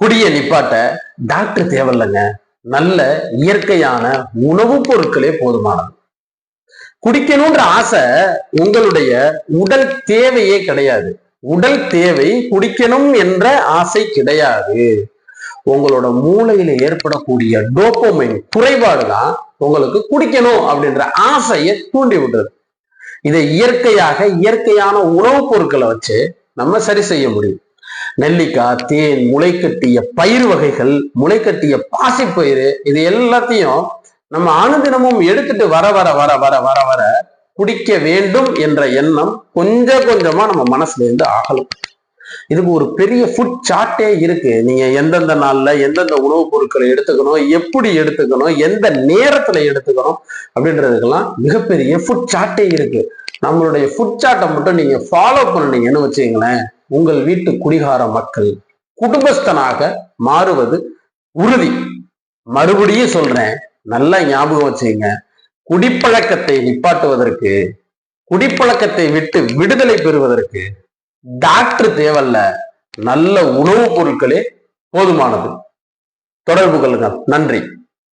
குடிய நிப்பாட்ட டாக்டர் தேவையில்லைங்க. நல்ல இயற்கையான உணவுப் பொருட்களே போதுமானது. குடிக்கணும்ன்ற ஆசை உங்களுடைய உடல் தேவையே கிடையாது. உடல் தேவை குடிக்கணும் என்ற ஆசை கிடையாது. உங்களோட மூளையில ஏற்படக்கூடிய டோபமைன் குறைபாடுதான் உங்களுக்கு குடிக்கணும் அப்படின்ற ஆசையை தூண்டி விடுறது. இதை இயற்கையான உணவுப் பொருட்களை வச்சு நம்ம சரி செய்ய முடியும். நெல்லிக்காய், தேன், முளைக்கட்டிய பயிர் வகைகள், முளைக்கட்டிய பாசிப்பயிறு, இது எல்லாத்தையும் நம்ம அனுதினமும் எடுத்துட்டு வர வர வர வர வர வர குடிக்க வேண்டும் என்ற எண்ணம் கொஞ்சம் கொஞ்சமா நம்ம மனசுல இருந்து ஆகலாம். இதுக்கு ஒரு பெரிய ஃபுட் சார்ட்டே இருக்கு. நீங்க எந்தெந்த நாள்ல எந்தெந்த உணவுப் பொருட்களை எடுத்துக்கணும், எப்படி எடுத்துக்கணும், எந்த நேரத்துல எடுத்துக்கணும் அப்படின்றதுக்கெல்லாம் மிகப்பெரிய ஃபுட் சார்ட்டே இருக்கு. நம்மளுடைய ஃபுட் சார்ட்டை மட்டும் நீங்க ஃபாலோ பண்ணீங்கன்னு வச்சுங்களேன், உங்கள் வீட்டு குடிகார மக்கள் குடும்பஸ்தனாக மாறுவது உறுதி. மறுபடியும் சொல்றேன், நல்லா ஞாபகம் வச்சுங்க. குடிப்பழக்கத்தை நிப்பாட்டுவதற்கு, குடிப்பழக்கத்தை விட்டு விடுதலை பெறுவதற்கு டாக்டர் தேவையில்ல, நல்ல உணவுப் பொருட்களே போதுமானது. தொடர்பு கொள்ளுங்கள். நன்றி.